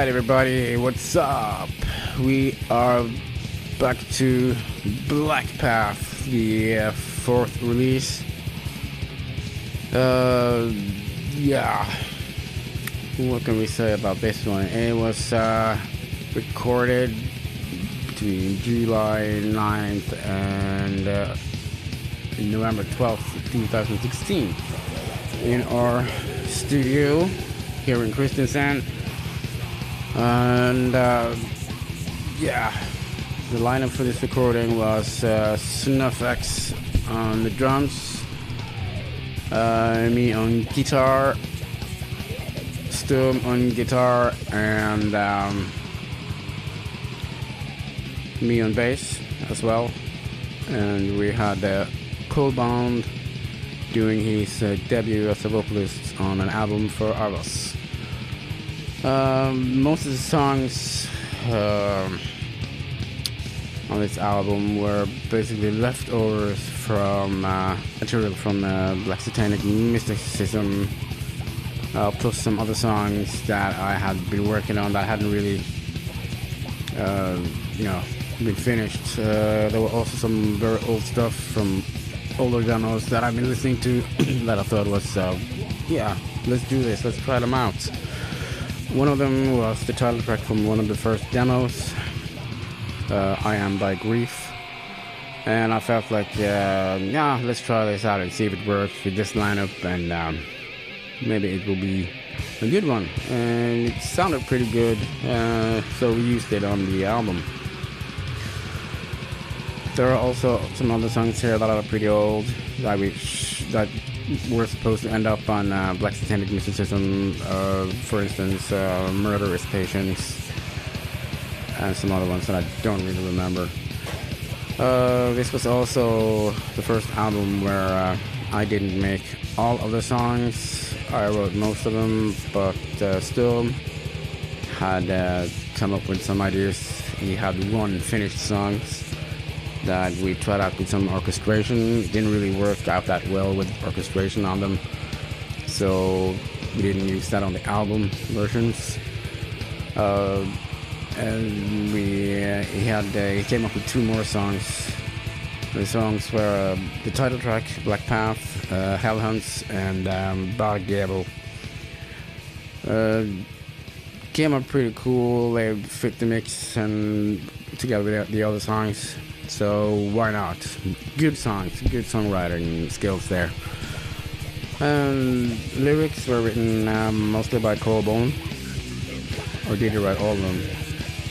Alright everybody, what's up? We are back to Black Path, the fourth release. Yeah. What can we say about this one? It was recorded between July 9th and November 12th, 2016 in our studio here in Kristiansand. And yeah, the lineup for this recording was Snuffx on the drums, me on guitar, Stum on guitar, and me on bass as well. And we had Coldbound doing his debut as a vocalist on an album for ARVAS. Most of the songs on this album were basically leftovers from material from Black Satanic Mysticism, plus some other songs that I had been working on that hadn't really, been finished. There were also some very old stuff from older demos that I've been listening to that I thought was, yeah, let's do this, let's try them out. One of them was the title track from one of the first demos, I Am By Grief, and I felt like, yeah, let's try this out and see if it works with this lineup, and maybe it will be a good one. And it sounded pretty good, so we used it on the album. There are also some other songs here that are pretty old that were supposed to end up on Black Satanic Mysticism, for instance, Murderous Patience, and some other ones that I don't really remember. This was also the first album where I didn't make all of the songs. I wrote most of them, but still had come up with some ideas. He had one finished songs that we tried out with some orchestration. It didn't really work out that well with orchestration on them, so we didn't use that on the album versions. And he came up with two more songs. The songs were the title track, Black Path, Hell Hunts, and Bargebo. Came up pretty cool. They fit the mix and together with the other songs. So why not? Good songs, good songwriting skills there. Lyrics were written mostly by Coldbound, or did he write all of them?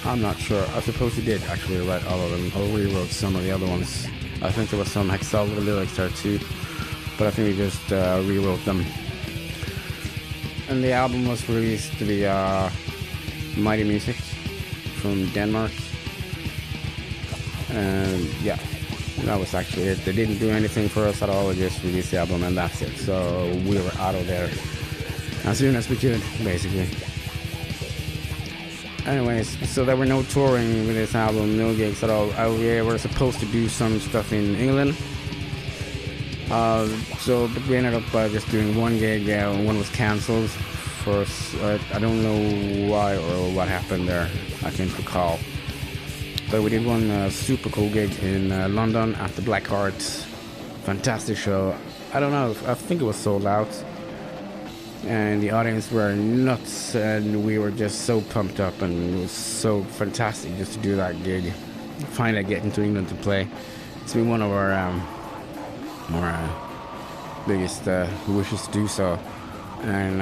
I'm not sure. I suppose he did actually write all of them, or rewrote some of the other ones. I think there was some hexagonal lyrics there too, but I think he just rewrote them. And the album was released to the Mighty Music from Denmark. And yeah, that was actually it. They didn't do anything for us at all. They just released the album and that's it. So we were out of there as soon as we could, basically. Anyways, so there were no touring with this album, no gigs at all. We were supposed to do some stuff in England. But we ended up just doing one gig. One was cancelled for us. I don't know why or what happened there. I can't recall. But we did one super cool gig in London at the Black Heart. Fantastic show. I don't know, I think it was sold out. And the audience were nuts, and we were just so pumped up, and it was so fantastic just to do that gig. Finally getting to England to play. It's been one of our biggest wishes to do so. And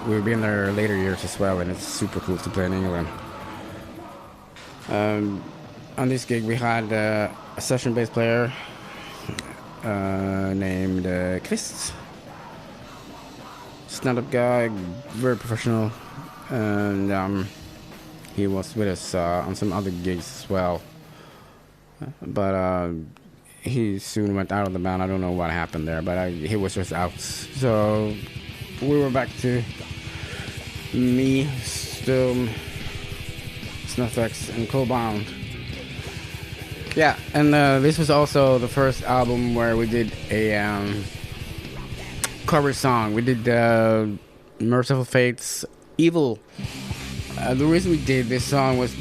we've been there later years as well, and it's super cool to play in England. On this gig we had a session bass player named Chris. Stand-up guy, very professional, and he was with us on some other gigs as well. But he soon went out of the band. I don't know what happened there, but he was just out. So we were back to me, Stum, Snuffx, and Coldbound. Yeah, and this was also the first album where we did a cover song. We did Mercyful Fates' Evil The reason we did this song was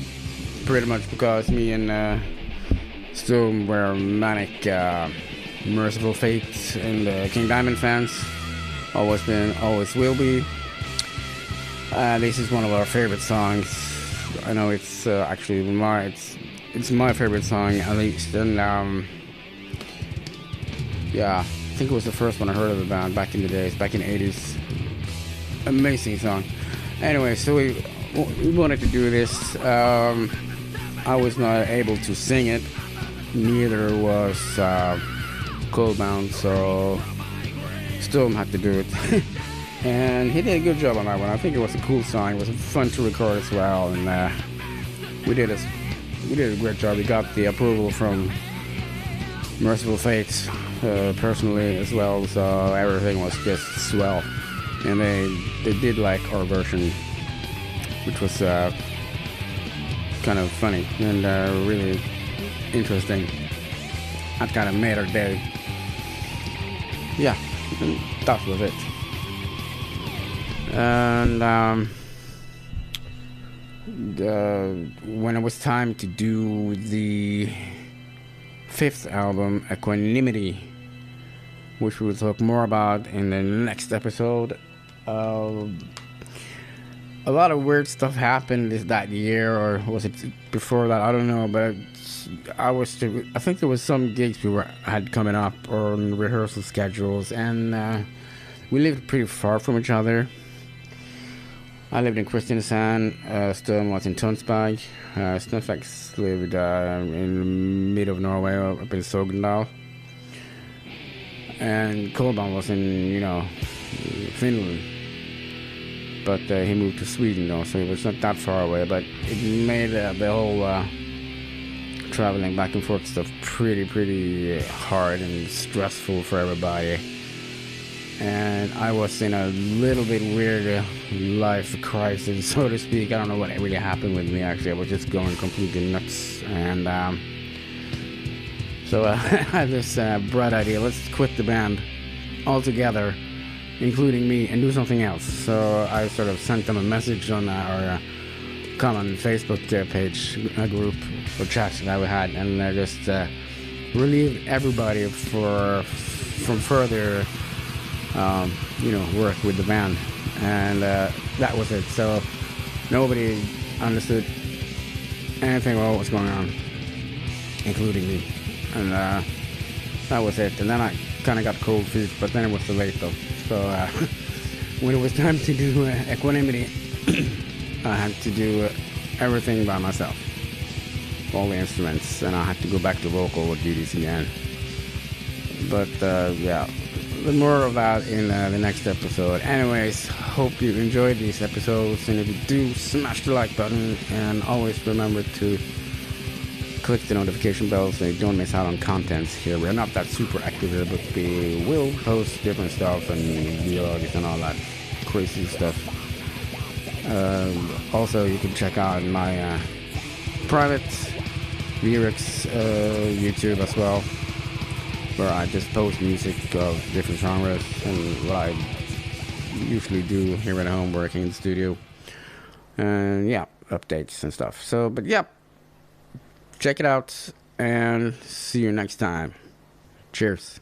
pretty much because me and Storm were manic Mercyful Fates and King Diamond fans. Always been, always will be. This is one of our favorite songs. I know it's actually it's my favorite song at least, and yeah, I think it was the first one I heard of the band back in the days, back in the 80s. Amazing song. Anyway, so we wanted to do this. I was not able to sing it, neither was Coldbound, so Storm had to do it. And he did a good job on that one. I think it was a cool song. It was fun to record as well, and we did a great job. We got the approval from Mercyful Fates personally as well, so everything was just swell. And they did like our version, which was kind of funny and really interesting. That kind of made our day. Yeah, that was it. And when it was time to do the 5th album, Equanimity, which we will talk more about in the next episode, a lot of weird stuff happened that year, or was it before that? I don't know, but I think there was some gigs we had coming up on rehearsal schedules, and we lived pretty far from each other. I lived in Kristiansand, Stone was in Tønsberg, Snøflex lived in the mid of Norway, up in Sogndal, and Coldbound was in, Finland, but he moved to Sweden though, so it was not that far away, but it made the whole traveling back and forth stuff pretty hard and stressful for everybody. And I was in a little bit weird life crisis, so to speak. I don't know what really happened with me, actually. I was just going completely nuts. And so I had this bright idea. Let's quit the band altogether, including me, and do something else. So I sort of sent them a message on our common Facebook page, a group or chat that we had, and just relieved everybody from further work with the band, and that was it. So nobody understood anything about what was going on, including me, and that was it. And then I kind of got cold feet, but then it was too late though. So when it was time to do Equanimity, I had to do everything by myself, all the instruments, and I had to go back to vocal duties again. But yeah, more of that in the next episode. Anyways, hope you enjoyed these episodes, and if you do, smash the like button, and always remember to click the notification bell so you don't miss out on contents here. We're not that super active here, but we will post different stuff and vlogs and all that crazy stuff. Also, you can check out my private lyrics YouTube as well, where I just post music of different genres and what I usually do here at home working in the studio. And yeah, updates and stuff. So, but yeah, check it out and see you next time. Cheers.